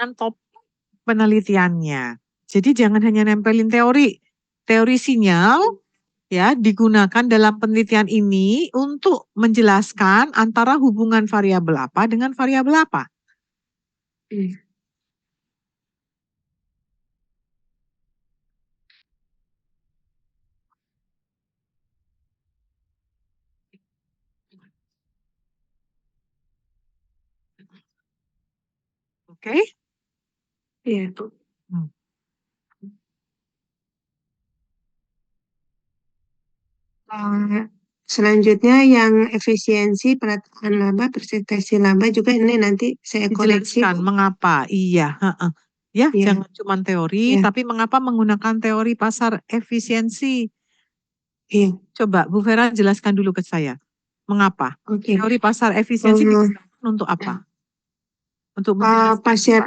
Kan topik penelitiannya. Jadi jangan hanya nempelin teori. Teori sinyal ya digunakan dalam penelitian ini untuk menjelaskan antara hubungan variabel apa dengan variabel apa. Oke? Iya, Bu. Hmm. Selanjutnya yang efisiensi, perataan laba, presentasi laba juga ini nanti saya koreksi, Dijelaskan Bu. mengapa. Iya, heeh. Ya, Iya, jangan cuma teori, iya, tapi mengapa menggunakan teori pasar efisiensi. iya. Coba Bu Vera jelaskan dulu ke saya. Mengapa? Oke. Teori pasar efisiensi digunakan untuk apa? Untuk menjelaskan Pasar,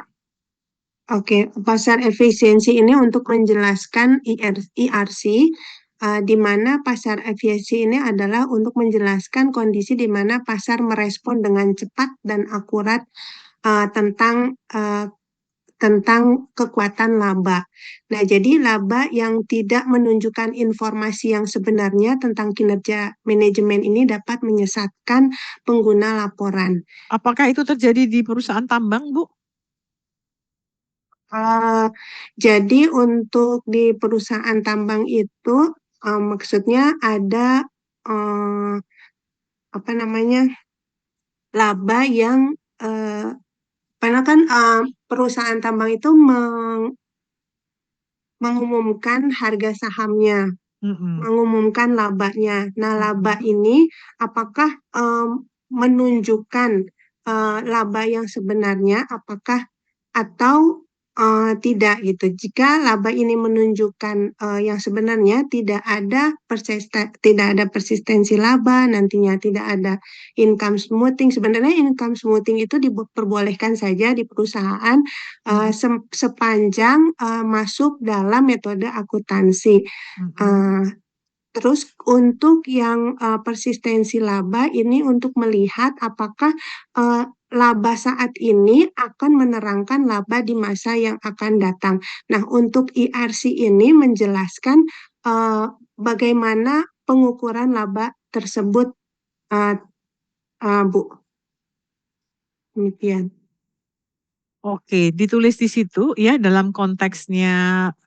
oke, pasar efisiensi ini untuk menjelaskan IRC, di mana pasar efisiensi ini adalah untuk menjelaskan kondisi di mana pasar merespon dengan cepat dan akurat tentang kekuatan laba. Nah, jadi laba yang tidak menunjukkan informasi yang sebenarnya tentang kinerja manajemen ini dapat menyesatkan pengguna laporan. apakah itu terjadi di perusahaan tambang, Bu? Jadi untuk di perusahaan tambang itu maksudnya ada uh, apa namanya laba yang uh, karena kan perusahaan tambang itu mengumumkan harga sahamnya, Mm-mm. mengumumkan labanya. Nah, laba ini apakah menunjukkan laba yang sebenarnya, apakah atau tidak gitu. Jika laba ini menunjukkan yang sebenarnya tidak ada persistensi laba, nantinya tidak ada income smoothing. Sebenarnya income smoothing itu diperbolehkan saja di perusahaan sepanjang masuk dalam metode akuntansi. Uh, Terus untuk yang persistensi laba ini untuk melihat apakah uh, laba saat ini akan menerangkan laba di masa yang akan datang. Nah, untuk IRC ini menjelaskan bagaimana pengukuran laba tersebut, uh, Bu. Demikian. Oke, ditulis di situ ya dalam konteksnya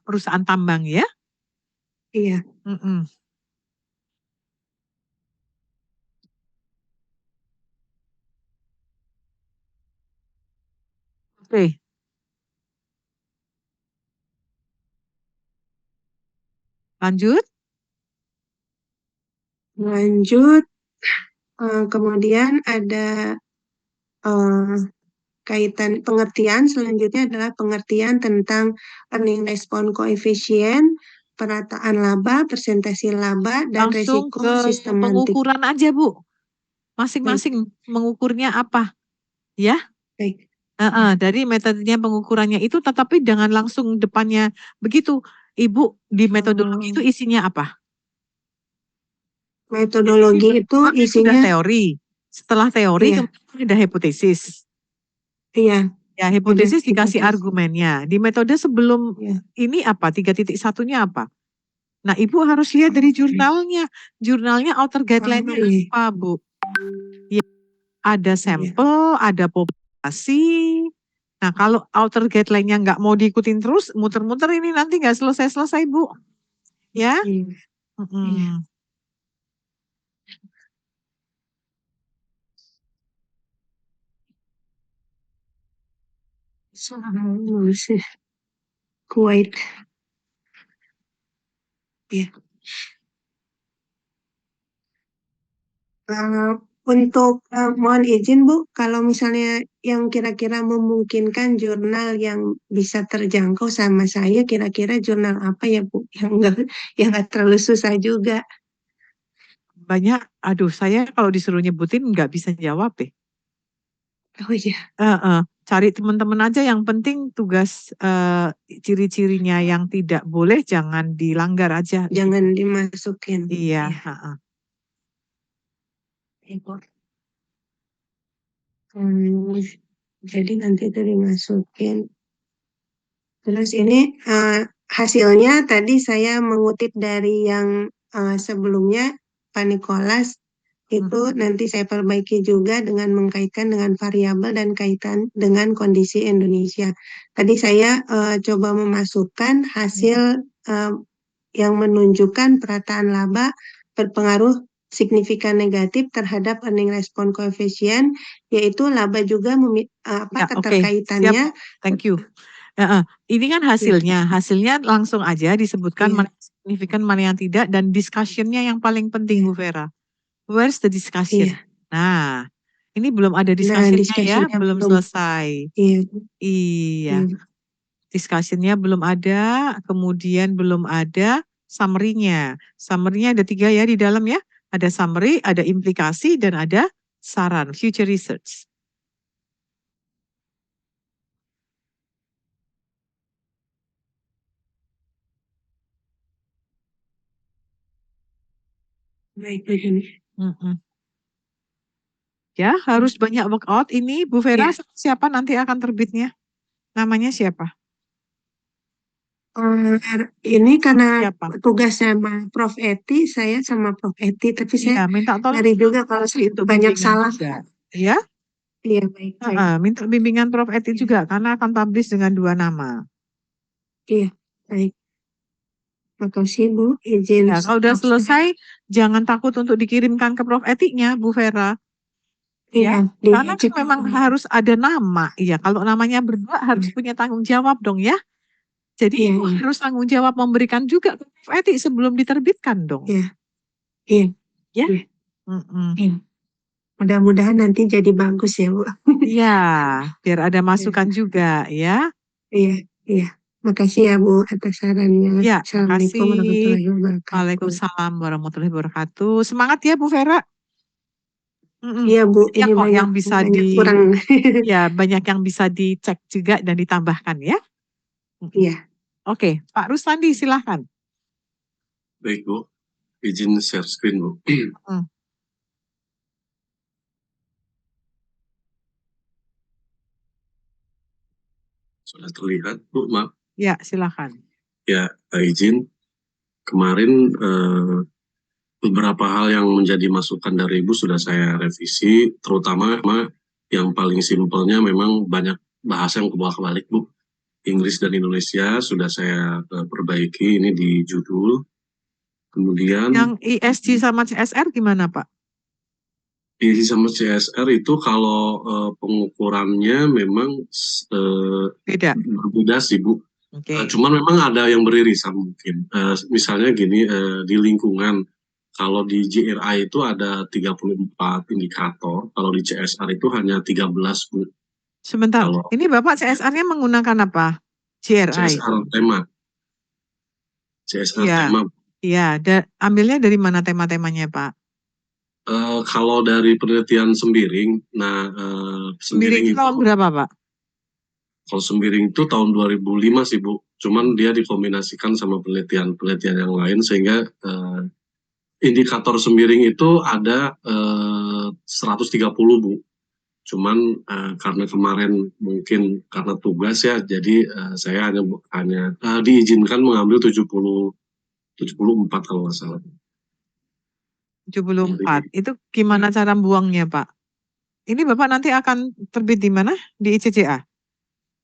perusahaan tambang ya. Iya. Mm-mm. Oke, lanjut. Lanjut, kemudian ada uh, kaitan pengertian selanjutnya adalah pengertian tentang earning response coefficient, perataan laba, presentasi laba, dan Langsung resiko ke sistematik. pengukuran aja, Bu. Baik, Masing-masing mengukurnya apa? Ya, baik. dari metodenya pengukurannya itu, tetapi jangan langsung depannya begitu. Ibu, di metodologi itu isinya apa? Jadi di Metodologi itu pertama kan sudah isinya, teori. Setelah teori iya, kemudian ada hipotesis. iya, Ya, ada hipotesis dikasih hipotesis. argumennya. Di metode sebelum Iya. ini apa? 3.1-nya apa? Nah, Ibu harus lihat dari jurnalnya. Jurnalnya outer guideline-nya Iya, apa, Bu? Ya, ada iya. sampel, ada populasi. Nah, kalau outer guideline-nya nggak mau diikutin terus, muter-muter ini nanti nggak selesai-selesai, Bu. Ya? Iya. Iya. Mm-mm. Masih Kuwait. Iya. Eh, untuk mohon izin Bu, kalau misalnya yang kira-kira memungkinkan jurnal yang bisa terjangkau sama saya, kira-kira jurnal apa ya Bu? Yang nggak terlalu susah juga. Banyak, aduh, saya kalau disuruh nyebutin nggak bisa jawab deh. Oh iya, Cari teman-teman aja yang penting tugas ciri-cirinya yang tidak boleh jangan dilanggar aja gitu. jangan dimasukin. Iya, Iya, Ibu. Hmm, jadi nanti itu dimasukin. Terus ini hasilnya tadi saya mengutip dari yang sebelumnya Pak Nikolas itu nanti saya perbaiki juga dengan mengkaitkan dengan variabel dan kaitan dengan kondisi Indonesia. Tadi saya coba memasukkan hasil yang menunjukkan perataan laba berpengaruh signifikan negatif terhadap earning response coefficient, yaitu laba juga Ya, oke, siap. keterkaitannya. Thank you. Ini kan hasilnya langsung aja disebutkan Iya. mana yang signifikan, mana yang tidak, dan discussion-nya yang paling penting, Bu Vera. Where's the discussion? Iya. Nah, ini belum ada Nah, discussion-nya ya, discussion-nya belum belum. selesai. Iya. Iya, Iya. discussion-nya belum ada, kemudian belum ada summary-nya. Summary-nya ada 3 ya di dalam ya. Ada summary, ada implikasi, dan ada saran, future research. Baik, begini. Ya, harus banyak workout. Ini Bu Vera Iya. siapa nanti akan terbitnya? Namanya siapa? Ini karena Siapa? tugas sama Prof. Eti, saya sama Prof. Eti, tapi saya Iya, minta tolong ngeri juga kalau saya untuk banyak bimbingan salah. juga. Ya, Iya, baik, baik. minta bimbingan Prof. Eti Iya. juga karena akan publish dengan 2 nama. Iya, baik. Makasih Bu, izin. Ya, kalau udah selesai, jangan takut untuk dikirimkan ke Prof. Etinya, Bu Vera. Iya, Ya, karena kan dicek. memang harus ada nama. Iya, kalau namanya berdua harus punya tanggung jawab dong ya. Jadi Iya, Ibu iya, harus tanggung jawab memberikan juga ke Prof. Eti sebelum diterbitkan dong. iya, iya, Ya. iya, iya. Mudah-mudahan nanti jadi bagus ya Bu. Iya, biar ada masukan juga ya. Iya, iya. Makasih ya Bu atas sarannya. Ya, Assalamualaikum makasih. warahmatullahi wabarakatuh. Waalaikumsalam warahmatullahi wabarakatuh. Semangat ya Bu Vera. Iya Bu, Banyak ini kok yang bisa kurang. ya banyak yang bisa dicek juga dan ditambahkan ya. Iya. Oke, Pak Rusandi silahkan. Baik Bu, izin share screen Bu. Sudah terlihat Bu, maaf. Ya, silahkan. Ya, izin. Kemarin beberapa hal yang menjadi masukan dari Ibu sudah saya revisi, terutama yang paling simpelnya memang banyak bahasa yang kebalik Bu. Inggris dan Indonesia sudah saya perbaiki ini di judul. Kemudian Yang ESG sama CSR gimana Pak? ESG sama CSR itu kalau pengukurannya memang berbeda sih Bu. Cuman memang ada yang beririsan mungkin. Misalnya gini, di lingkungan, kalau di GRI itu ada 34 indikator, kalau di CSR itu hanya 13 Bu. Sebentar, ini Bapak CSR-nya menggunakan apa? GRI? CSR tema. CSR tema. Iya, ambilnya dari mana tema-temanya Pak? Kalau dari penelitian Sembiring, Sembiring itu tahun berapa Pak? Kalau Sembiring itu tahun 2005 sih Bu, cuman dia dikombinasikan sama penelitian yang lain sehingga indikator Sembiring itu ada 130 Bu. Cuman karena kemarin mungkin karena tugas ya, jadi saya hanya diizinkan mengambil 74 kalau nggak salah. 74. Itu gimana cara buangnya Pak? Ini Bapak nanti akan terbit di mana? Di ICCA?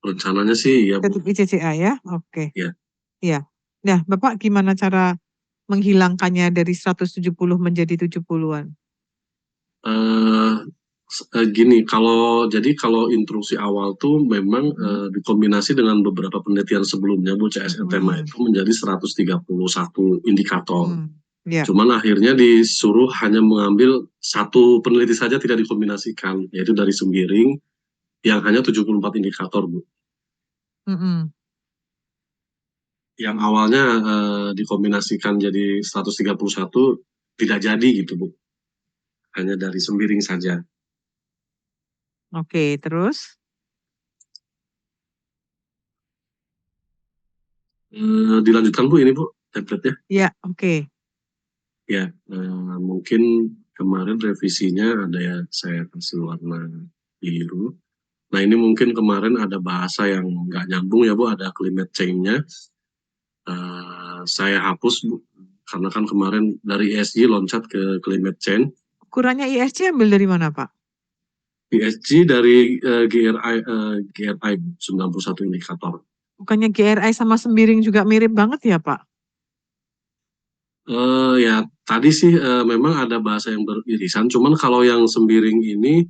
Rencananya sih ya Bu. ICCA ya? Oke. Iya. Iya. Nah, Bapak gimana cara menghilangkannya dari 170 menjadi 70-an? Gini, kalau instruksi awal tuh memang dikombinasi dengan beberapa penelitian sebelumnya Bu, CSR tema itu menjadi 131 indikator. Cuman akhirnya disuruh hanya mengambil satu peneliti saja, tidak dikombinasikan, yaitu dari Sembiring yang hanya 74 indikator Bu. Yang awalnya dikombinasikan jadi 131 tidak jadi gitu Bu. Hanya dari Sembiring saja. Oke, terus? Dilanjutkan Bu ini Bu, template-nya. Ya, oke. Ya, mungkin kemarin revisinya ada ya saya kasih warna biru. Nah ini mungkin kemarin ada bahasa yang nggak nyambung ya Bu, ada climate change-nya. Saya hapus Bu, karena kan kemarin dari ESG loncat ke climate change. Ukurannya ISG ambil dari mana, Pak? ESG dari GRI 91 indikator. Bukannya GRI sama Sembiring juga mirip banget ya, Pak? Ya tadi sih memang ada bahasa yang beririsan, cuman kalau yang Sembiring ini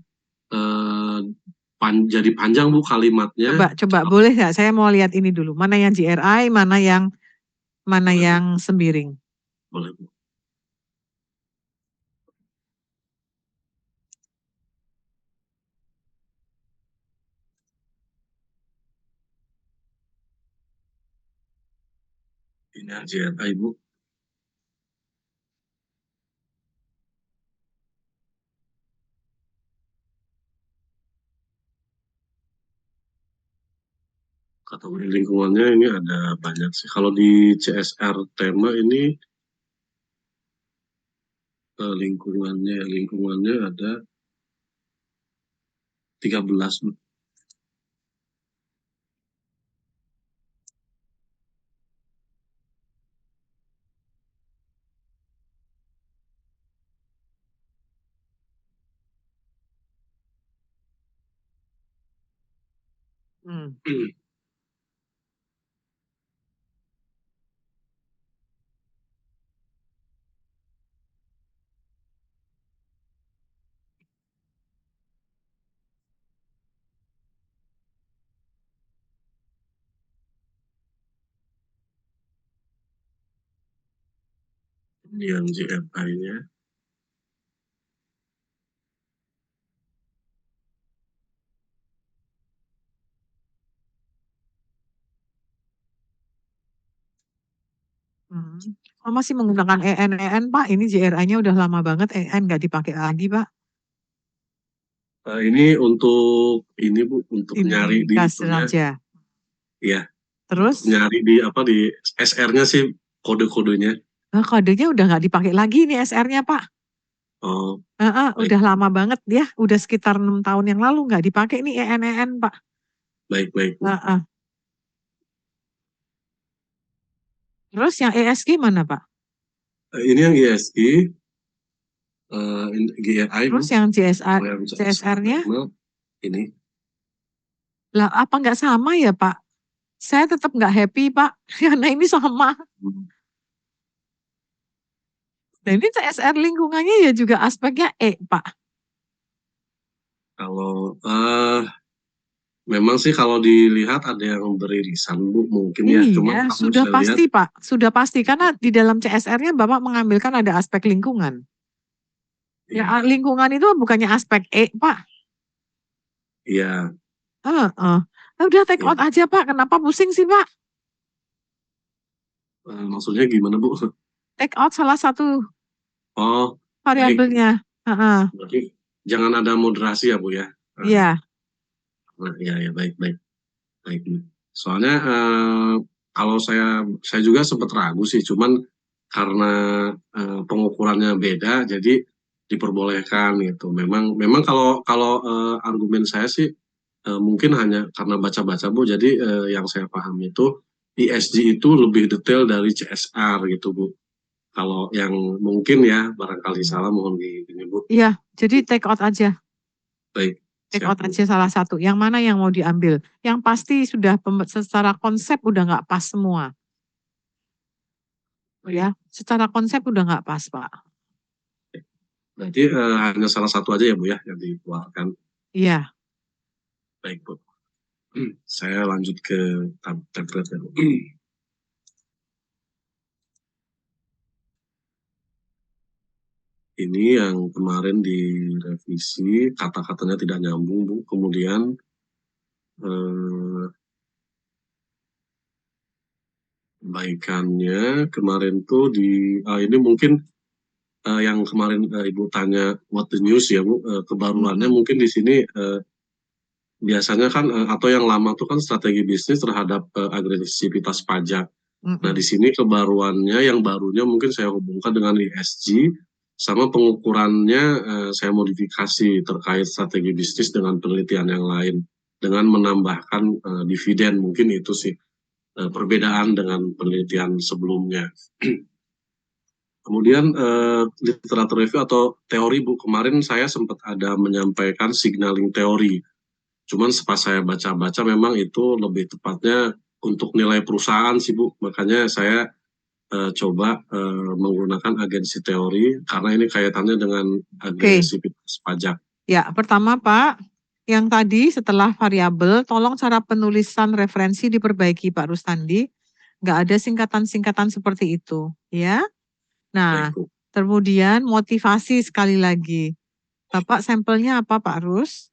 jadi panjang Bu kalimatnya. Coba boleh nggak? Saya mau lihat ini dulu. Mana yang GRI, mana yang Sembiring. Boleh Bu. Ini GRI Bu. Kategori lingkungannya ini ada banyak sih. Kalau di CSR tema ini lingkungannya ada 13. Hmm. Ini yang GRI-nya. Oh, masih menggunakan EN, Pak. Ini GRI-nya udah lama banget, EN nggak dipakai lagi, Pak. Ini untuk ini Bu, untuk nyari di Gas itunya. saja. Iya. Terus? Nyari di SR-nya sih kode-kodenya. Nah, kodenya udah nggak dipakai lagi nih SR-nya, Pak. Oh, baik, Udah lama banget ya, udah sekitar 6 tahun yang lalu nggak dipakai nih EN, Pak. baik. Terus yang ESG mana, Pak? Ini yang ESG, GRI Bu. Terus yang Yang CSR-nya? Ini. Lah, apa nggak sama ya, Pak? Saya tetap nggak happy, Pak, karena ini sama. Nah, ini CSR lingkungannya ya juga aspeknya Pak. Kalau memang sih kalau dilihat ada yang beririsan Bu, mungkin ya. Cuma Iya, kalau sudah saya pasti, lihat, Pak. Sudah pasti, karena di dalam CSR-nya Bapak mengambilkan ada aspek lingkungan. Ya, iya, lingkungan itu bukannya aspek Pak. iya, Udah take iya. out aja, Pak. Kenapa pusing sih, Pak? Maksudnya gimana Bu? Take out salah satu Oh, baik. variabelnya. Berarti jangan ada moderasi ya Bu ya. Iya. Nah, ya baik. Soalnya kalau saya juga sempat ragu sih, cuman karena pengukurannya beda, jadi diperbolehkan gitu. Memang kalau argumen saya sih mungkin hanya karena baca-baca Bu. Jadi yang saya pahami itu ESG itu lebih detail dari CSR gitu Bu. Kalau yang mungkin ya barangkali salah mohon ini Bu. Iya, jadi take out aja. Baik. Take Siap out Bu. aja salah satu. Yang mana yang mau diambil? Yang pasti sudah secara konsep udah nggak pas semua. Ya, secara konsep udah nggak pas, Pak. Berarti hanya salah satu aja ya Bu ya yang dikeluarkan. Iya. Baik Bu. Saya lanjut ke template ya Bu. Ini yang kemarin direvisi, kata-katanya tidak nyambung Bu. Kemudian baikannya kemarin tuh ini mungkin yang kemarin Ibu tanya what the news ya Bu, kebaruannya mungkin di sini biasanya kan atau yang lama tuh kan strategi bisnis terhadap agresivitas pajak. Nah di sini kebaruannya yang barunya mungkin saya hubungkan dengan ESG sama pengukurannya saya modifikasi terkait strategi bisnis dengan penelitian yang lain. dengan menambahkan dividen. Mungkin itu sih perbedaan dengan penelitian sebelumnya. Kemudian literatur review atau teori, Bu, kemarin saya sempat ada menyampaikan signaling teori. Cuman pas saya baca-baca memang itu lebih tepatnya untuk nilai perusahaan sih, Bu. Makanya saya coba menggunakan agensi teori karena ini kaitannya dengan agresivitas pajak. Ya, pertama Pak, yang tadi setelah variabel, tolong cara penulisan referensi diperbaiki Pak Rustandi. Nggak ada singkatan-singkatan seperti itu, ya. Nah, Baik, Bu. kemudian motivasi sekali lagi. Bapak sampelnya apa Pak Rus?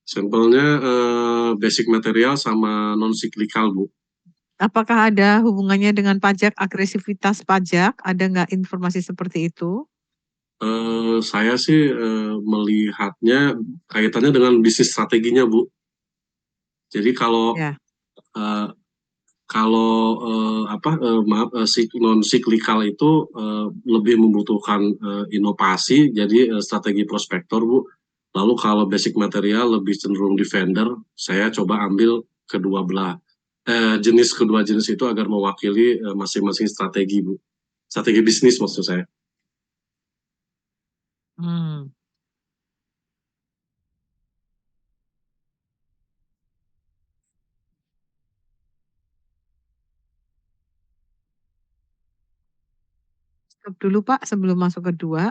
Sampelnya basic material sama non-cyclical, Bu. Apakah ada hubungannya dengan pajak, agresivitas pajak? Ada nggak informasi seperti itu? Saya sih melihatnya kaitannya dengan bisnis strateginya, Bu. Jadi kalau Ya. maaf, non cyclical itu lebih membutuhkan inovasi, jadi strategi prospektor, Bu. Lalu kalau basic material lebih cenderung di vendor, saya coba ambil kedua jenis itu agar mewakili masing-masing strategi, Bu. Strategi bisnis maksud saya. Hmm. Stop dulu Pak sebelum masuk kedua.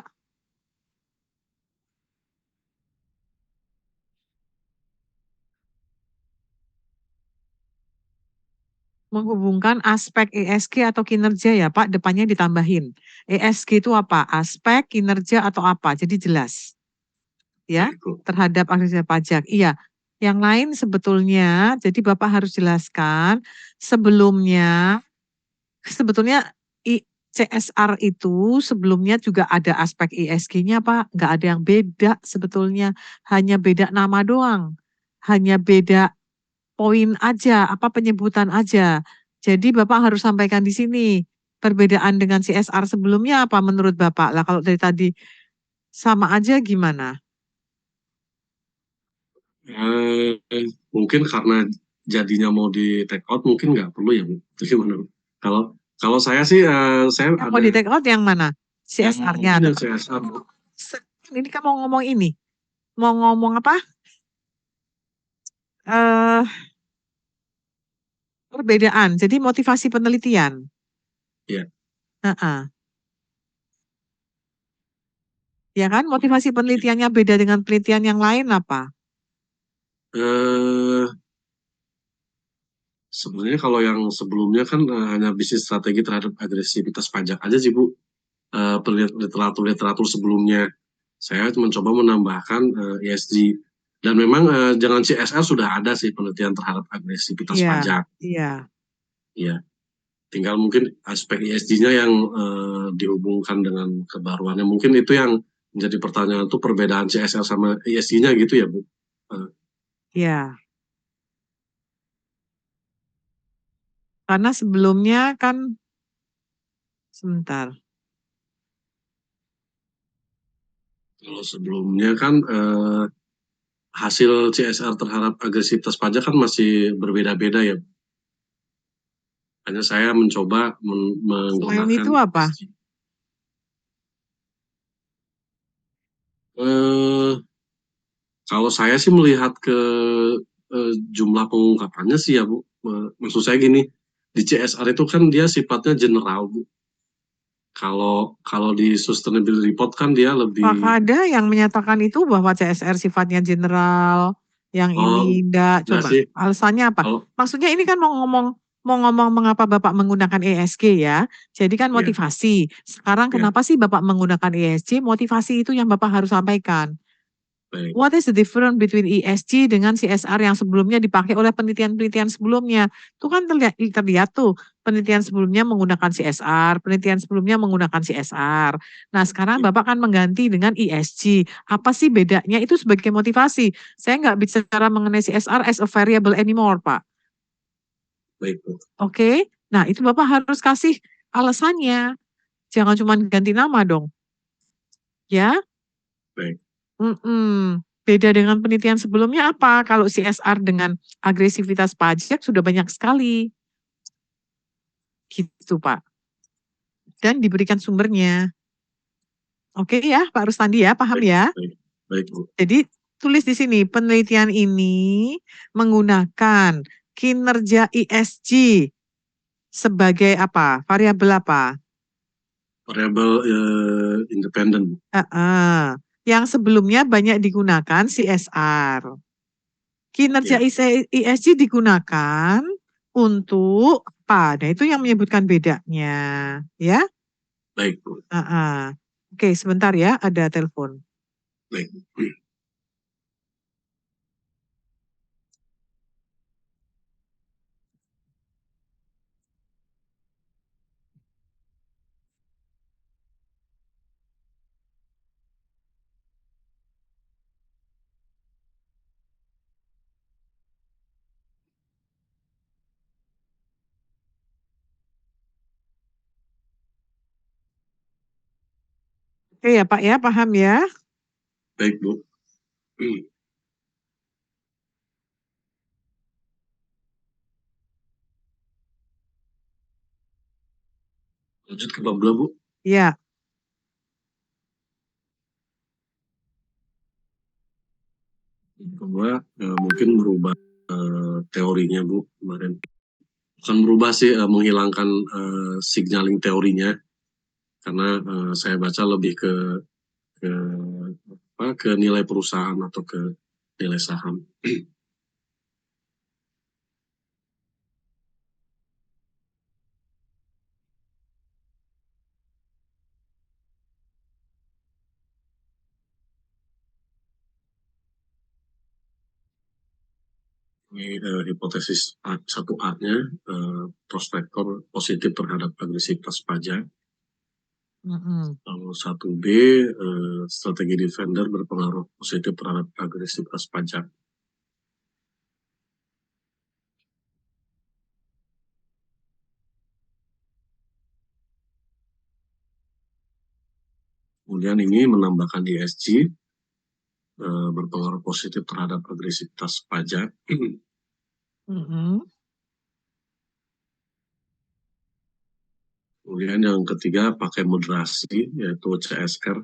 Menghubungkan aspek ESG atau kinerja ya Pak, depannya ditambahin. ESG itu apa? Aspek, kinerja atau apa? Jadi jelas. Ya, terhadap agresivitas pajak. Iya. Yang lain sebetulnya, jadi Bapak harus jelaskan sebetulnya CSR itu sebelumnya juga ada aspek ESG-nya Pak, nggak ada yang beda sebetulnya, hanya beda nama doang, hanya beda poin aja, apa penyebutan aja. Jadi Bapak harus sampaikan di sini, perbedaan dengan CSR sebelumnya apa menurut Bapak? Lah kalau dari tadi sama aja gimana? Mungkin karena jadinya mau di take out, mungkin nggak perlu ya, Bu. Itu gimana, Bu? Kalau saya sih, saya Yang mau ada di take out yang mana? CSR-nya. yang CSR, Bu. Ini kan mau ngomong ini, mau ngomong apa? Eh perbedaan. Jadi motivasi penelitian. Iya. Heeh. Ya kan? Motivasi penelitiannya beda dengan penelitian yang lain apa? Eh, Sebenarnya kalau yang sebelumnya kan hanya bisnis strategi terhadap agresivitas pajak aja sih, Bu. Literatur sebelumnya saya mencoba menambahkan ESG, dan memang jangan CSR sudah ada sih penelitian terhadap agresivitas Iya, pajak. iya. Ya, tinggal mungkin aspek ESG-nya yang dihubungkan dengan kebaruannya. Mungkin itu yang menjadi pertanyaan, itu perbedaan CSR sama ESG-nya gitu ya, Bu. Iya. Karena sebelumnya kan sebentar. Kalau sebelumnya kan hasil CSR terhadap agresivitas pajak kan masih berbeda-beda ya. Hanya saya mencoba Selain menggunakan itu apa? ESG. Eh, Kalau saya sih melihat ke jumlah pengungkapannya sih ya, Bu. Maksud saya gini, di CSR itu kan dia sifatnya general, Bu. Kalau di sustainability report kan dia Apakah lebih, ada yang menyatakan itu bahwa CSR sifatnya general, yang oh, ini enggak? enggak Coba sih. alasannya apa? Kalau Maksudnya ini kan mau ngomong mengapa Bapak menggunakan ESG ya. Jadi kan ya, motivasi. Sekarang ya, kenapa sih Bapak menggunakan ESG? Motivasi itu yang Bapak harus sampaikan. baik. What is the difference between ESG dengan CSR yang sebelumnya dipakai oleh penelitian-penelitian sebelumnya? Itu kan terlihat tuh, penelitian sebelumnya menggunakan CSR, penelitian sebelumnya menggunakan CSR. Nah, sekarang Bapak kan mengganti dengan ESG. Apa sih bedanya? Itu sebagai motivasi. Saya nggak bicara mengenai CSR as a variable anymore, Pak. Baik, Bu. Oke? Nah, itu Bapak harus kasih alasannya. Jangan cuma ganti nama dong. Ya? Baik. Mm-mm. Beda dengan penelitian sebelumnya apa? Kalau CSR dengan agresivitas pajak sudah banyak sekali. Gitu, Pak. Dan diberikan sumbernya. Oke ya, Pak Rustandi ya, paham Baik, ya? baik, baik, Bu. Jadi tulis di sini, penelitian ini menggunakan kinerja ESG sebagai apa? Variabel apa? Variabel independen, Bu. Yang sebelumnya banyak digunakan CSR. Kinerja Ya, ESG digunakan untuk apa? Nah, itu yang menyebutkan bedanya, ya. baik, Bu. Oke, sebentar ya, ada telepon. Baik. Oke ya Pak ya, paham ya? Baik, Bu. Lanjut ke bab 2, Bu. Ya, Bahwa mungkin merubah teorinya, Bu, kemarin. Bukan merubah sih, menghilangkan signaling teorinya, karena saya baca lebih ke ke nilai perusahaan atau ke nilai saham. Ini hipotesis satu A-nya, prospektor positif terhadap agresivitas pajak. Lalu satu B, strategi defender berpengaruh positif terhadap agresivitas pajak. Kemudian ini menambahkan ESG, berpengaruh positif terhadap agresivitas pajak. Kemudian yang ketiga pakai moderasi, yaitu CSR,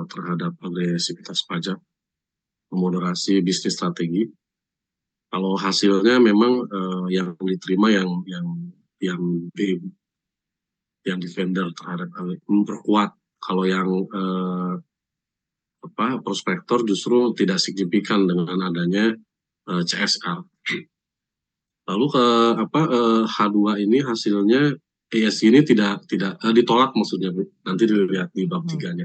terhadap agresivitas pajak, memoderasi bisnis strategi. Kalau hasilnya memang yang diterima yang di defender terhadap memperkuat. Kalau yang prospektor justru tidak signifikan dengan adanya CSR. Lalu ke H2 ini hasilnya ESG ini tidak ditolak, maksudnya, Bu. Nanti dilihat di bab 3-nya.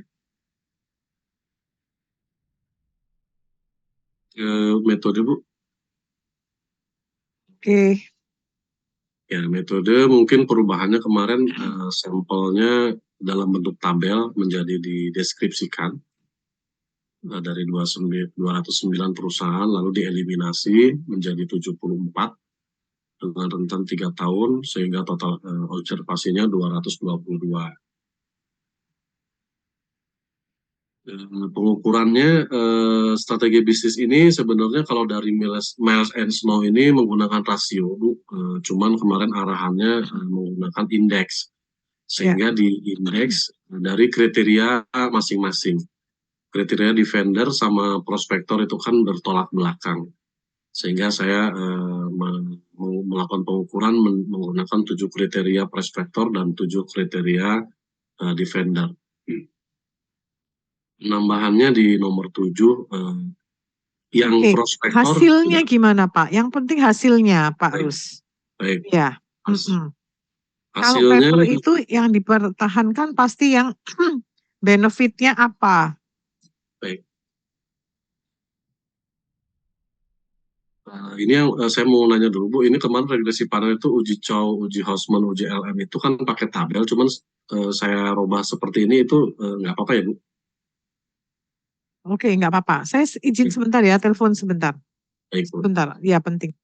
Metode, Bu. oke. Ya, metode mungkin perubahannya kemarin sampelnya dalam bentuk tabel menjadi dideskripsikan dari 209 perusahaan lalu dieliminasi menjadi 74 dengan rentan 3 tahun sehingga total observasinya 222. Pengukurannya strategi bisnis ini sebenarnya kalau dari Miles and Snow ini menggunakan rasio, Bu. Cuman kemarin arahannya menggunakan indeks, sehingga di indeks dari kriteria masing-masing. Kriteria defender sama prospektor itu kan bertolak belakang, sehingga saya melakukan pengukuran menggunakan 7 kriteria prospektor dan 7 kriteria defender. Penambahannya di nomor 7, yang Oke, prospektor hasilnya tidak. gimana Pak? Yang penting hasilnya Pak Baik, Rus. baik. Ya. Kalau Hasilnya paper itu yang dipertahankan pasti yang benefitnya apa? baik. Ini yang saya mau nanya dulu, Bu. Ini kemarin regresi panel itu uji Chow, uji Hausman, uji LM itu kan pakai tabel, cuman saya robah seperti ini itu nggak apa-apa ya, Bu? Oke, nggak apa-apa. Saya izin sebentar ya, telepon sebentar. Baik, Bu. Sebentar, ya penting.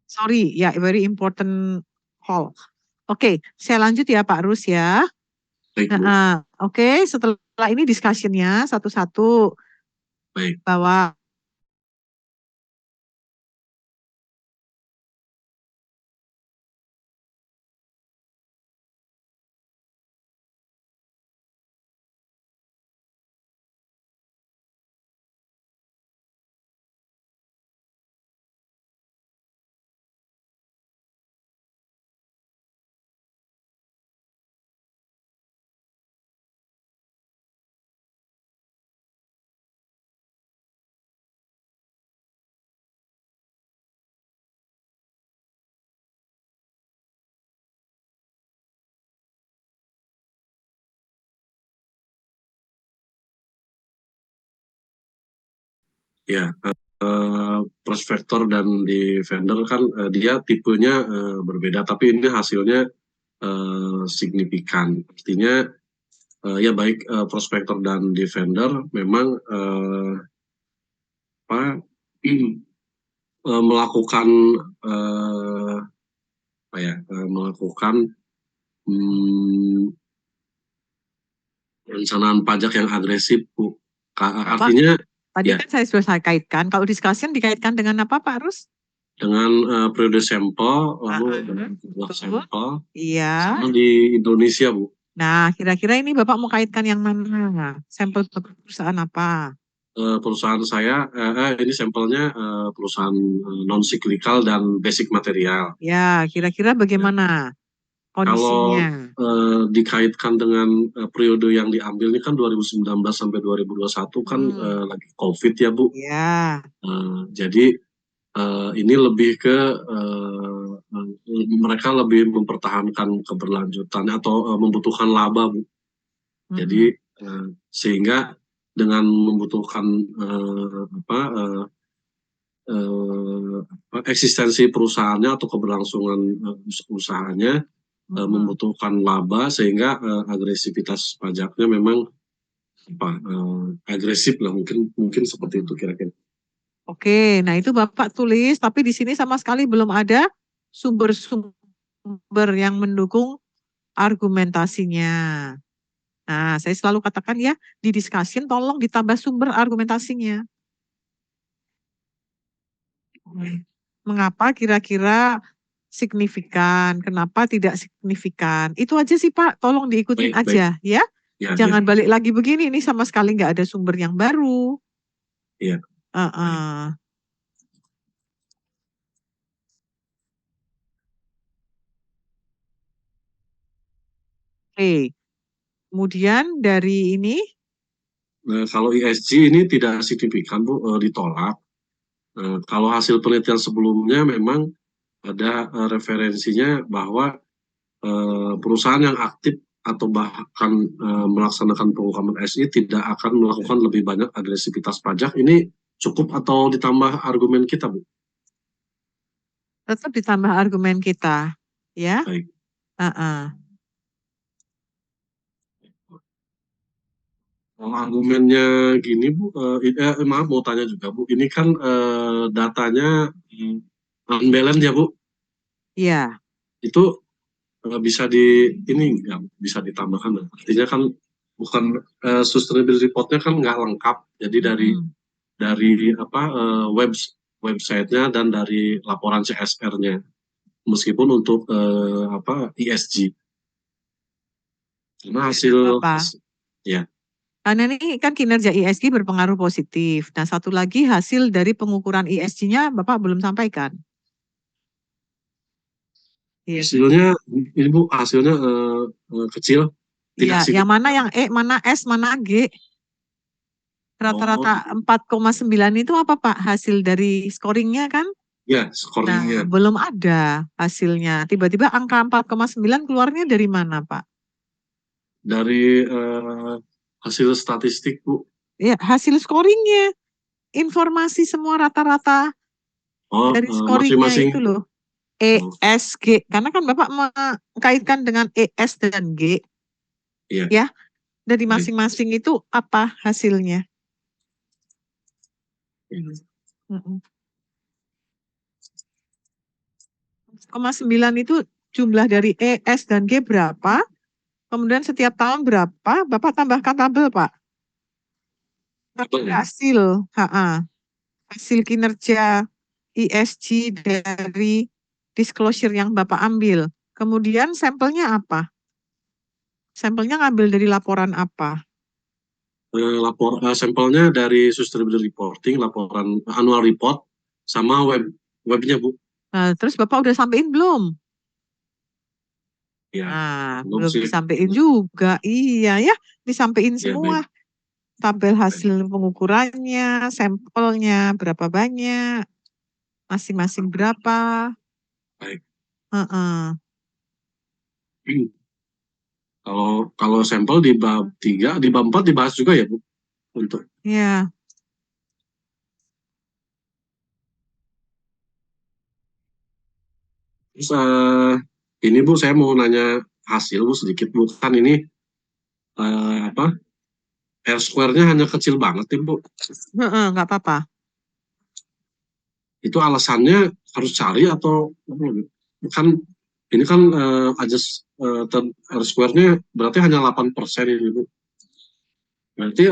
Sorry, ya, very important call. Oke, saya lanjut ya Pak Rus ya. Baik, Bu. Oke, setelah ini discussion-nya satu-satu Baik. bahwa Ya, prospektor dan di vendor kan dia tipenya berbeda, tapi ini hasilnya signifikan. Artinya ya baik prospektor dan di vendor memang apa melakukan melakukan perencanaan pajak yang agresif, Bu. Artinya tadi ya kan saya kaitkan, kalau discussion dikaitkan dengan apa Pak Rus? dengan periode sampel, lalu dengan jumlah betul. sampel, Iya. sama di Indonesia, Bu. Nah, kira-kira ini Bapak mau kaitkan yang mana? Sampel perusahaan apa? Perusahaan saya, ini sampelnya perusahaan non cyclical dan basic material. Ya, kira-kira bagaimana Kalau kondisinya? dikaitkan dengan periode yang diambil ini kan 2019 sampai 2021 kan lagi COVID ya, Bu. Ya, Jadi ini lebih ke mereka lebih mempertahankan keberlanjutan atau membutuhkan laba, Bu. Jadi sehingga dengan membutuhkan eksistensi perusahaannya atau keberlangsungan usahanya membutuhkan laba, sehingga agresivitas pajaknya memang agresif lah, mungkin seperti itu kira-kira. oke. Nah, itu Bapak tulis, tapi di sini sama sekali belum ada sumber-sumber yang mendukung argumentasinya. Nah, saya selalu katakan ya, di discussion tolong ditambah sumber argumentasinya. Mengapa kira-kira signifikan, kenapa tidak signifikan? Itu aja sih Pak, tolong diikutin Baik, aja ya. ya, Jangan balik lagi begini, ini sama sekali nggak ada sumber yang baru. ya. Oke, kemudian dari ini, Kalau ESG ini tidak signifikan, Bu, ditolak. Kalau hasil penelitian sebelumnya memang ada referensinya bahwa perusahaan yang aktif atau bahkan melaksanakan penghukuman SI tidak akan melakukan lebih banyak agresivitas pajak. Ini cukup atau ditambah argumen kita, Bu? tetap ditambah argumen kita, ya. Baik. Argumennya gini, Bu, maaf mau tanya juga, Bu, ini kan datanya unbalance ya, Bu? Iya. Itu bisa bisa ditambahkan, artinya kan bukan sustainability report-nya kan nggak lengkap, jadi dari website-nya dan dari laporan CSR-nya, meskipun untuk ESG, karena hasil ya. Karena ini kan kinerja ESG berpengaruh positif. Nah, satu lagi hasil dari pengukuran ESG-nya Bapak belum sampaikan. Hasilnya ini, Bu, hasilnya kecil. Iya, yang mana yang E, mana S, mana G? Rata-rata 4,9 itu apa Pak? Hasil dari scoringnya kan? Ya, scoringnya. Nah, belum ada hasilnya. Tiba-tiba angka 4,9 keluarnya dari mana Pak? Dari hasil statistik, Bu. Ya, hasil scoringnya. Informasi semua rata-rata dari scoringnya itu loh. ESG. Karena kan Bapak mengkaitkan dengan ES dan G. Iya. Ya, dari masing-masing itu apa hasilnya? 9 itu jumlah dari E, S, dan G berapa? Kemudian setiap tahun berapa? Bapak tambahkan tabel, Pak. Betul ya? Hasil, hasil kinerja ESG dari disclosure yang Bapak ambil. Kemudian sampelnya apa? Sampelnya ngambil dari laporan apa? Sampelnya dari sustainability reporting, laporan annual report, sama webnya Bu. Nah, terus Bapak udah sampein belum? Ya, Nah, belum belum sih. disampaikan juga. Iya ya, disampaikan Ya, baik. semua. Tabel Baik. hasil pengukurannya, sampelnya, berapa banyak, masing-masing berapa. Baik. Heeh. Kalau kalau sampel di bab 3, di bab 4 dibahas juga ya Bu untuk. Ya, Terus ini Bu, saya mau nanya hasil Bu sedikit Bu. Kan ini apa? R square-nya hanya kecil banget nih Bu. heeh, nggak apa-apa. Itu alasannya harus cari atau kan ini kan R square-nya berarti hanya 8% ini Bu. Berarti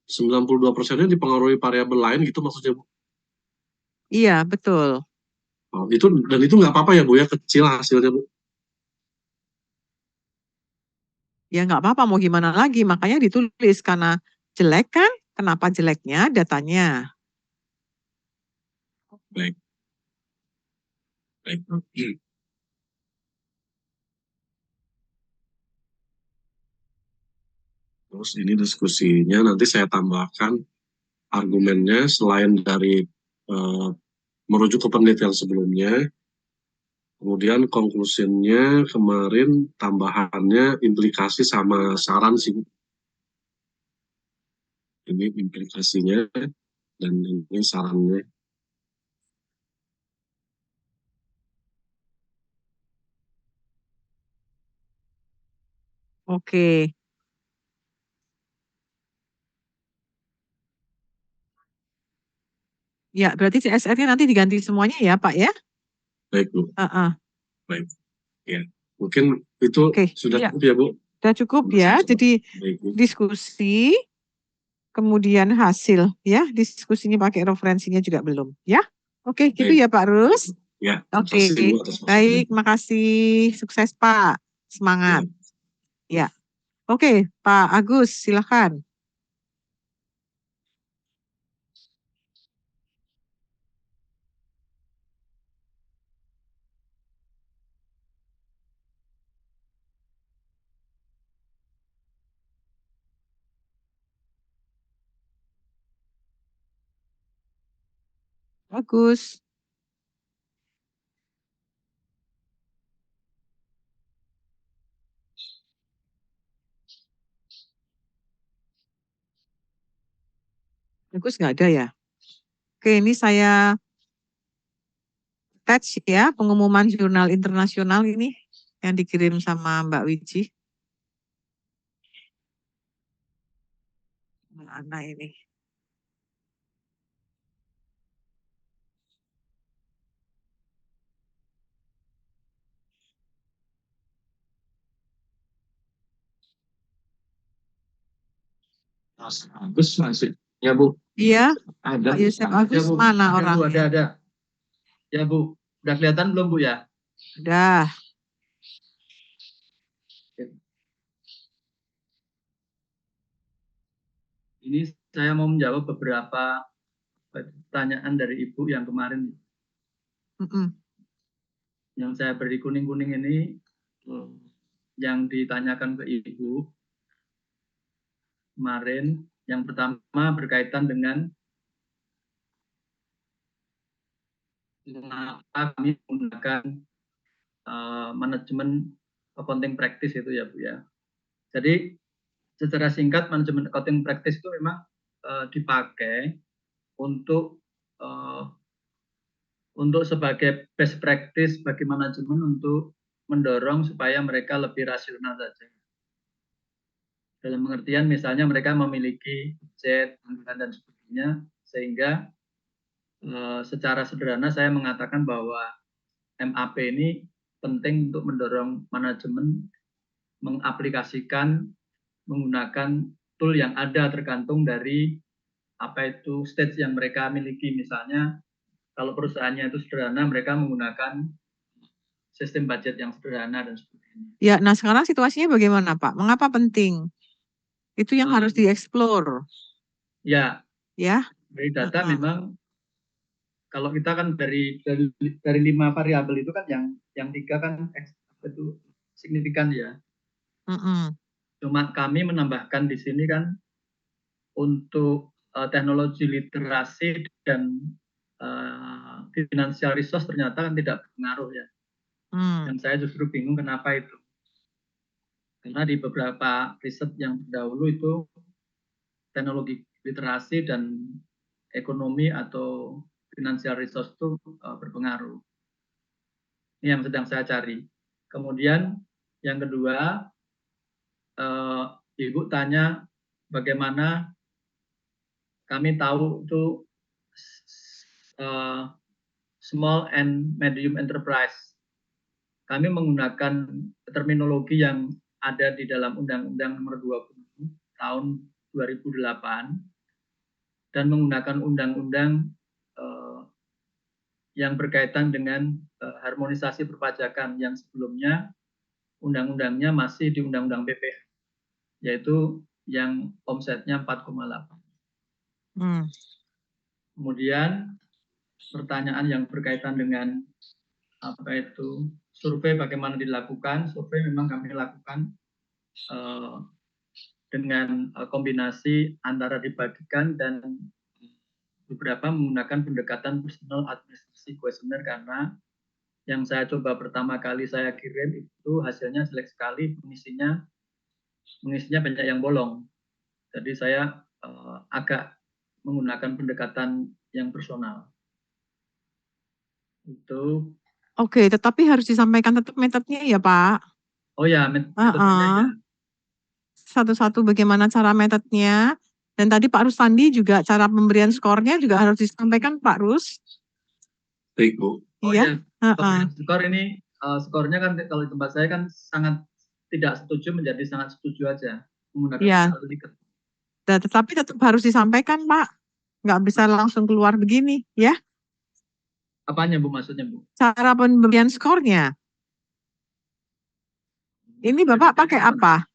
92%-nya dipengaruhi variabel lain gitu maksudnya Bu. Iya, betul. Oh, itu nggak apa-apa ya Bu ya, kecil hasilnya Bu. Ya nggak apa-apa, mau gimana lagi. Makanya ditulis, karena jelek kan, kenapa jeleknya datanya. Baik, baik. Terus ini diskusinya nanti saya tambahkan argumennya selain dari eh, merujuk ke penelitian sebelumnya, kemudian konklusinya kemarin tambahannya implikasi sama saran sih. Ini implikasinya dan ini sarannya. Oke. Ya, berarti CSR-nya nanti diganti semuanya ya, Pak ya? Baik Bu, Heeh. baik. Ya, mungkin itu Oke, sudah ya. cukup ya Bu. Udah cukup Sampai ya. saya coba. Jadi Baik Bu. diskusi, kemudian hasil ya. Diskusinya pakai referensinya juga belum ya. Oke, gitu Baik, ya Pak baik Rus. Bu. Ya, terima Oke, kasih Bu atas masukannya. baik, makasih. Sukses Pak. Ya. Semangat. Ya. Oke, Pak Agus, silakan. Bagus. Bagus nggak ada ya? Oke, ini saya attach ya pengumuman jurnal internasional ini yang dikirim sama Mbak Wiji. Mana ini? Mas Agus masih. Ya Bu, Iya, ada. Pak Yosef Ya Agus Bu, mana ada Bu, orangnya? ada. Ya Bu, udah kelihatan belum Bu ya? Udah. Ini saya mau menjawab beberapa pertanyaan dari Ibu yang kemarin. Mm-mm. Yang saya beri kuning-kuning ini, yang ditanyakan ke Ibu kemarin. Yang pertama berkaitan dengan kenapa kami menggunakan manajemen accounting practice itu ya Bu ya. Jadi secara singkat manajemen accounting practice itu memang dipakai untuk sebagai best practice bagi manajemen untuk mendorong supaya mereka lebih rasional saja. Dalam pengertian misalnya mereka memiliki budget, anggaran dan sebagainya, sehingga secara sederhana saya mengatakan bahwa MAP ini penting untuk mendorong manajemen mengaplikasikan menggunakan tool yang ada tergantung dari apa itu stage yang mereka miliki. Misalnya kalau perusahaannya itu sederhana, mereka menggunakan sistem budget yang sederhana dan sebagainya. Ya, nah sekarang situasinya bagaimana Pak? Mengapa penting? Itu yang harus dieksplor. Ya, Ya. dari data memang kalau kita kan dari 5 variabel itu kan yang 3 kan itu signifikan ya. Cuma kami menambahkan di sini kan untuk teknologi literasi dan financial resource ternyata kan tidak berpengaruh ya. Dan saya justru bingung kenapa itu. Karena di beberapa riset yang terdahulu itu teknologi literasi dan ekonomi atau financial resource itu berpengaruh. Ini yang sedang saya cari. Kemudian yang kedua, Ibu tanya bagaimana kami tahu itu small and medium enterprise. Kami menggunakan terminologi yang ada di dalam Undang-Undang Nomor 20 tahun 2008 dan menggunakan undang-undang yang berkaitan dengan harmonisasi perpajakan yang sebelumnya undang-undangnya masih di Undang-Undang PPh, yaitu yang omsetnya 4,8. Kemudian pertanyaan yang berkaitan dengan apa itu survei bagaimana dilakukan. Survei memang kami lakukan dengan kombinasi antara dibagikan dan beberapa menggunakan pendekatan personal administrasi kuesioner, karena yang saya coba pertama kali saya kirim itu hasilnya jelek sekali, mengisinya banyak yang bolong. Jadi saya agak menggunakan pendekatan yang personal. Itu. Oke, tetapi harus disampaikan tetap metodenya ya Pak. Oh ya, metodenya. Satu-satu bagaimana cara metodenya. Dan tadi Pak Rusandi juga cara pemberian skornya juga harus disampaikan Pak Rus. Baik Bu. Oh iya, skor ini skornya kan kalau di tempat saya kan sangat tidak setuju menjadi sangat setuju aja menggunakan satu tiket. Tetapi tetap harus disampaikan Pak, nggak bisa langsung keluar begini ya. Apanya Bu, maksudnya Bu? Cara pemberian skornya. Ini Bapak pakai apa?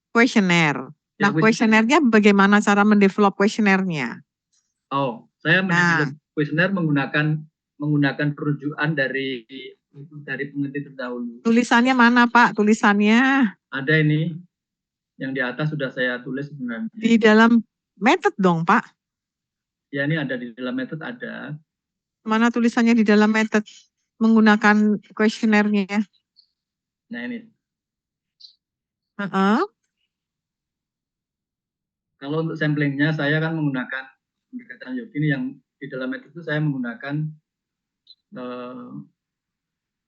Kuesioner. Nah, kuesionernya bagaimana cara mendevelop kuesionernya? Oh, saya mendevelop kuesioner menggunakan perujukan dari peneliti terdahulu. Tulisannya mana Pak? Tulisannya? Ada ini, yang di atas sudah saya tulis sebenarnya. Di dalam method dong Pak? Ya, ini ada di dalam method ada. Mana tulisannya di dalam method menggunakan kuesionernya? Nah ini. Kalau untuk samplingnya saya kan menggunakan pendekatan Yogi ini, yang di dalam method itu saya menggunakan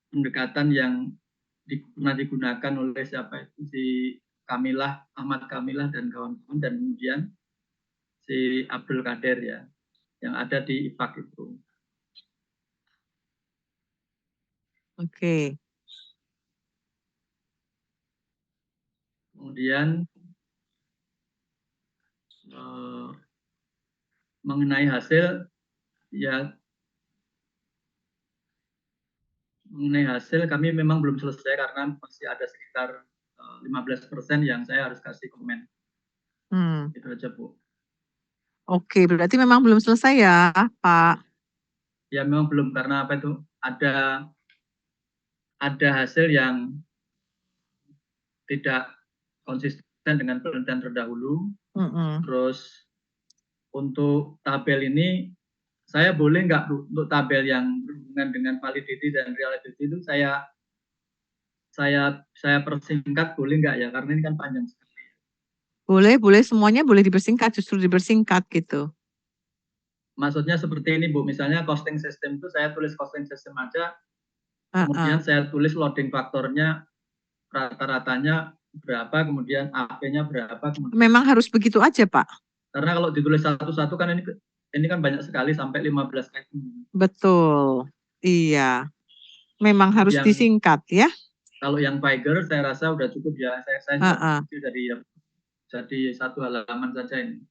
pendekatan yang pernah digunakan oleh siapa itu, si Kamilah, Ahmad Kamilah dan kawan-kawan, dan kemudian si Abdul Qadir ya, yang ada di IPAK itu. Oke. Kemudian mengenai hasil ya, mengenai hasil kami memang belum selesai karena masih ada sekitar 15% yang saya harus kasih komen. Itu aja Bu. Oke, berarti memang belum selesai ya Pak? Ya memang belum, karena apa itu ada hasil yang tidak konsisten dengan penelitian terdahulu. Terus untuk tabel ini saya boleh nggak untuk tabel yang berhubungan dengan validity dan reliability itu saya persingkat, boleh nggak ya, karena ini kan panjang sekali. Boleh semuanya boleh dipersingkat, justru dipersingkat gitu. Maksudnya seperti ini Bu, misalnya costing system itu saya tulis costing system aja, kemudian saya tulis loading faktornya rata-ratanya berapa, kemudian AP-nya berapa. Memang harus begitu aja Pak? Karena kalau ditulis satu-satu kan ini ini kan banyak sekali sampai 15 item. Betul. Iya. Memang harus Yang disingkat ya. kalau yang Figer saya rasa udah cukup ya. Saya Heeh. jadi satu halaman saja ini.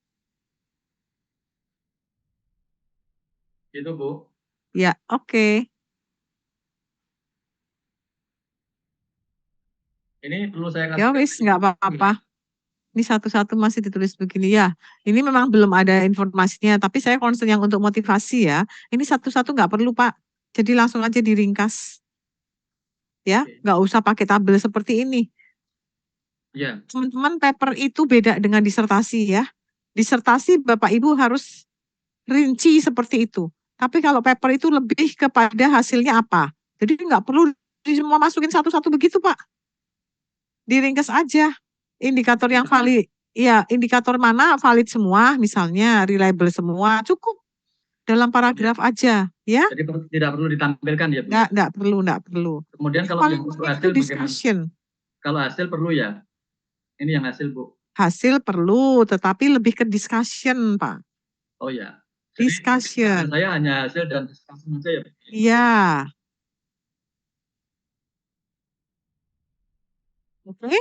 Itu Bu. Ya, oke. Ini perlu saya Ya kasih. wis, nggak apa-apa. Ini satu-satu masih ditulis begini ya. Ini memang belum ada informasinya, tapi saya concern yang untuk motivasi ya. Ini satu-satu nggak perlu Pak. Jadi langsung aja diringkas. Ya, Oke. nggak usah pakai tabel seperti ini. Iya. Teman-teman, paper itu beda dengan disertasi ya. Disertasi Bapak Ibu harus rinci seperti itu. Tapi kalau paper itu lebih kepada hasilnya apa. Jadi nggak perlu semua masukin satu-satu begitu Pak. Diringkas aja. Indikator yang valid. Ya, indikator mana valid semua, misalnya reliable semua, cukup dalam paragraf aja, ya. Jadi tidak perlu ditampilkan ya Bu? Enggak perlu. Kemudian Yang kalau paling untuk penting hasil itu discussion. bagaimana? Kalau hasil perlu ya? Ini yang hasil Bu. Hasil perlu, tetapi lebih ke discussion, Pak. Oh ya. Jadi Discussion. saya hanya hasil dan discussion saja ya Bu? Iya. Oke?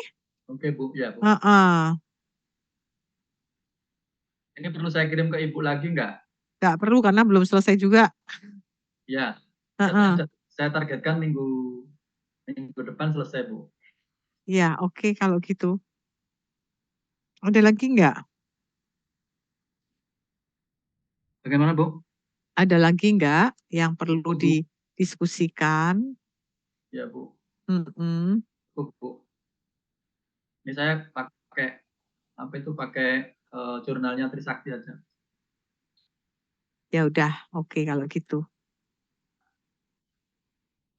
Oke Bu, ya Bu. Heeh. Ini perlu saya kirim ke Ibu lagi nggak? Enggak perlu karena belum selesai juga. Ya. Heeh. Saya targetkan minggu depan selesai Bu. Ya, oke kalau gitu. Ada lagi enggak? Bagaimana Bu? Ada lagi enggak yang perlu didiskusikan? Ya Bu. Mm-mm. Bu. Ini saya pakai jurnalnya Trisakti aja. Ya udah, oke kalau gitu.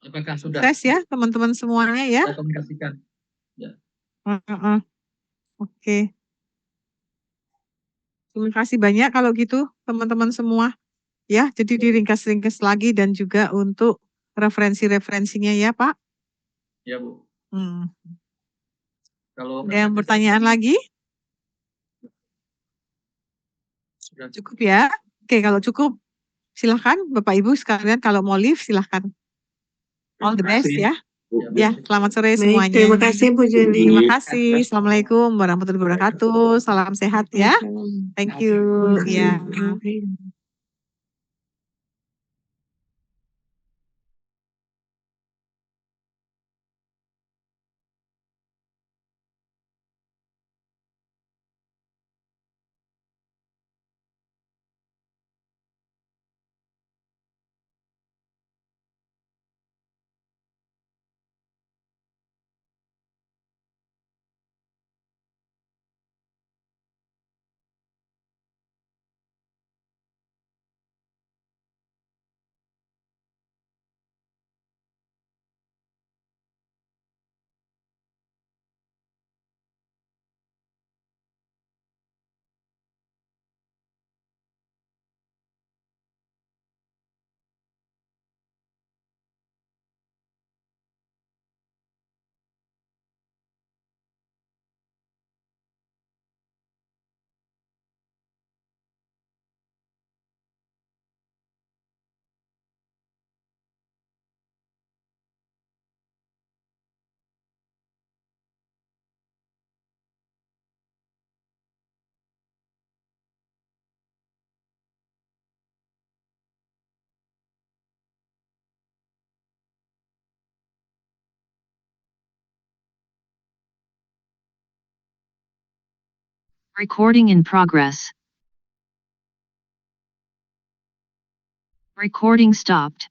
Apakah sudah? Sukses ya teman-teman semuanya ya. Saya komunikasikan. Ya. Oke. Terima kasih banyak kalau gitu teman-teman semua. Ya, jadi diringkas-ringkas lagi dan juga untuk referensi-referensinya ya Pak. Ya Bu. Kalau Ada yang pertanyaan lagi? sudah Cukup ya? Oke, kalau cukup silahkan Bapak Ibu sekalian kalau mau leave silahkan. All the best ya. Ya, selamat sore Baik, semuanya. terima kasih Bu Juli. Terima kasih. Assalamualaikum warahmatullahi wabarakatuh. Salam sehat ya. Thank you. Ya. Recording in progress. Recording stopped.